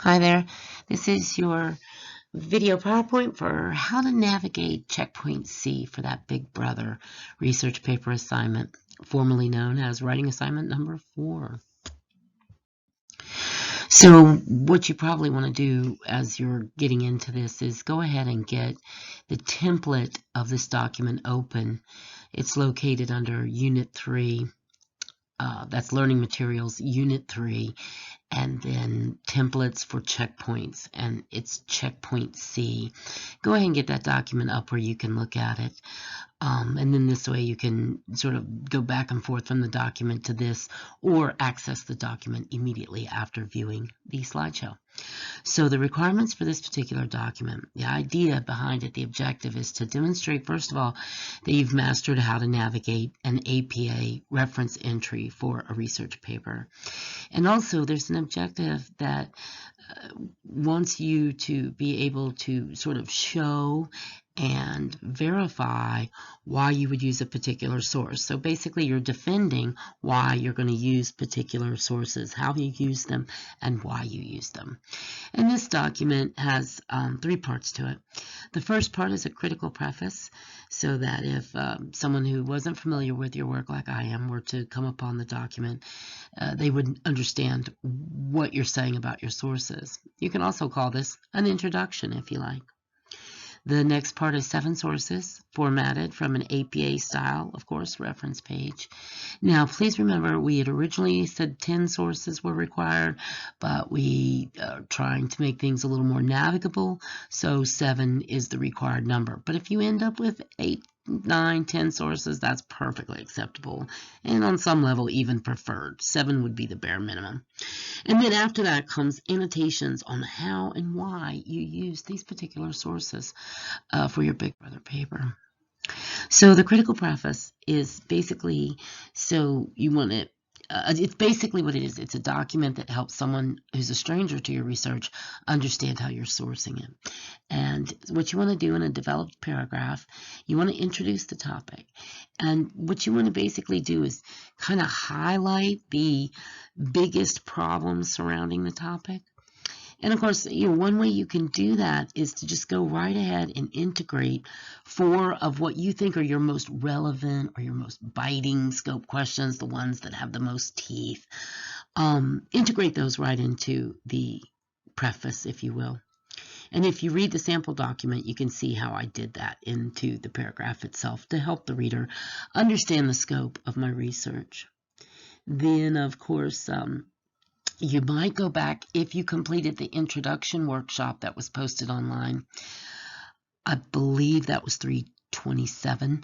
Hi there. This is your video PowerPoint for how to navigate Checkpoint C for that Big Brother research paper assignment, formerly known as writing assignment number 4. So what you probably want to do as you're getting into this is go ahead and get the template of this document open. It's located under Unit 3. That's Learning Materials, Unit 3. And then templates for checkpoints, and it's checkpoint C. Go ahead and get that document up where you can look at it. And then this way you can sort of go back and forth from the document to this or access the document immediately after viewing the slideshow. So the requirements for this particular document, the idea behind it, the objective is to demonstrate, first of all, that you've mastered how to navigate an APA reference entry for a research paper. And also there's an objective that wants you to be able to sort of show and verify why you would use a particular source. So basically you're defending why you're going to use particular sources, how you use them, and why you use them. And this document has 3 parts to it. The first part is a critical preface, so that if someone who wasn't familiar with your work like I am were to come upon the document, they would understand what you're saying about your sources. You can also call this an introduction if you like. The next part is 7 sources, formatted from an APA style, of course, reference page. Now, please remember, we had originally said 10 sources were required, but we are trying to make things a little more navigable, so 7 is the required number. But if you end up with 8, 9, 10 sources, that's perfectly acceptable, and on some level even preferred. 7 would be the bare minimum. And then after that comes annotations on how and why you use these particular sources for your Big Brother paper. So the critical preface is basically, so you want it, it's basically what it is. It's a document that helps someone who's a stranger to your research understand how you're sourcing it. And what you want to do in a developed paragraph, you want to introduce the topic. And what you want to basically do is kind of highlight the biggest problems surrounding the topic. And of course, one way you can do that is to just go right ahead and integrate 4 of what you think are your most relevant or your most biting scope questions, the ones that have the most teeth. Integrate those right into the preface, if you will. And if you read the sample document, you can see how I did that into the paragraph itself to help the reader understand the scope of my research. Then, of course, you might go back if you completed the introduction workshop that was posted online. I believe that was 327.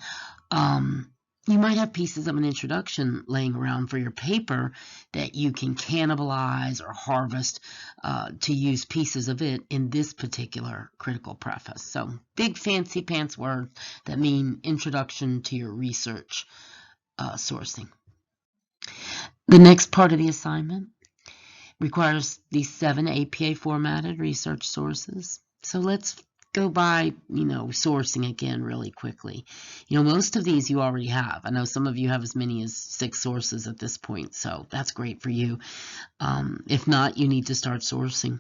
You might have pieces of an introduction laying around for your paper that you can cannibalize or harvest to use pieces of it in this particular critical preface. So big fancy pants words that mean introduction to your research sourcing. The next part of the assignment requires these 7 APA formatted research sources. So let's go by, sourcing again really quickly. Most of these you already have. I know some of you have as many as 6 sources at this point, so that's great for you. If not, you need to start sourcing.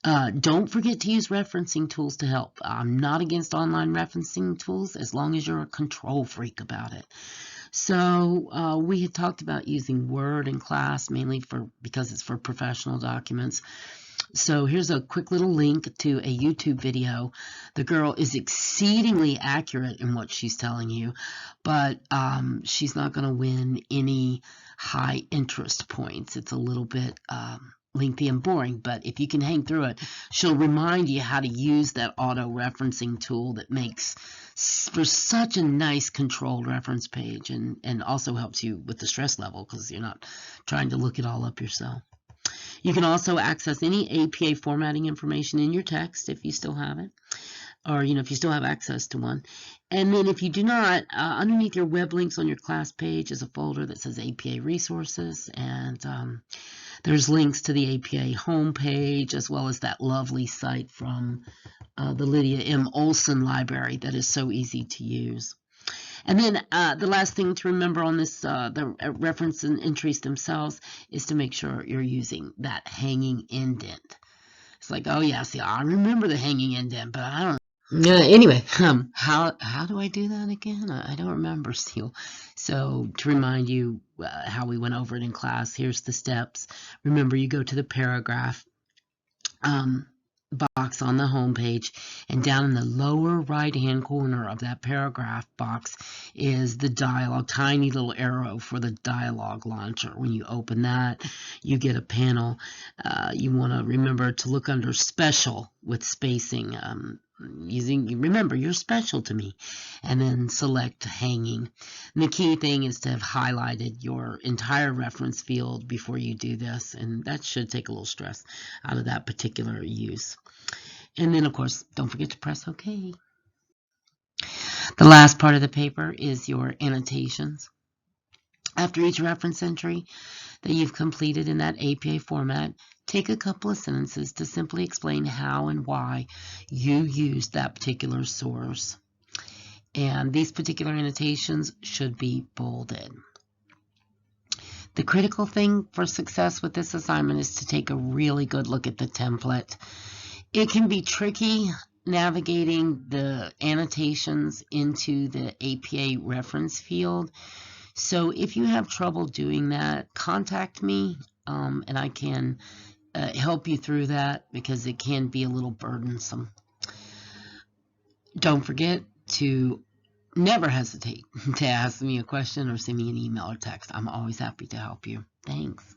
Don't forget to use referencing tools to help. I'm not against online referencing tools as long as you're a control freak about it. So we had talked about using Word in class mainly because it's for professional documents. So here's a quick little link to a YouTube video. The girl is exceedingly accurate in what she's telling you, but she's not going to win any high interest points. It's a little bit lengthy and boring, but if you can hang through it, she'll remind you how to use that auto-referencing tool that makes for such a nice controlled reference page and also helps you with the stress level because you're not trying to look it all up yourself. You can also access any APA formatting information in your text if you still have it, or if you still have access to one. And then if you do not, underneath your web links on your class page is a folder that says APA resources, and there's links to the APA homepage as well as that lovely site from the Lydia M. Olson library that is so easy to use. And then the last thing to remember on this, the reference and entries themselves, is to make sure you're using that hanging indent. It's like, oh yeah, see, I remember the hanging indent, but I don't. Anyway, how do I do that again? I don't remember still. So to remind you how we went over it in class, here's the steps. Remember, you go to the paragraph box on the home page, and down in the lower right hand corner of that paragraph box is the dialogue, tiny little arrow for the dialogue launcher. When you open that, you get a panel. You want to remember to look under special with spacing, remember, you're special to me, and then select hanging. And the key thing is to have highlighted your entire reference field before you do this, and that should take a little stress out of that particular use. And then, of course, don't forget to press OK. The last part of the paper is your annotations. After each reference entry that you've completed in that APA format, take a couple of sentences to simply explain how and why you used that particular source. And these particular annotations should be bolded. The critical thing for success with this assignment is to take a really good look at the template. It can be tricky navigating the annotations into the APA reference field. So if you have trouble doing that, contact me and I can help you through that, because it can be a little burdensome. Don't forget to never hesitate to ask me a question or send me an email or text. I'm always happy to help you. Thanks.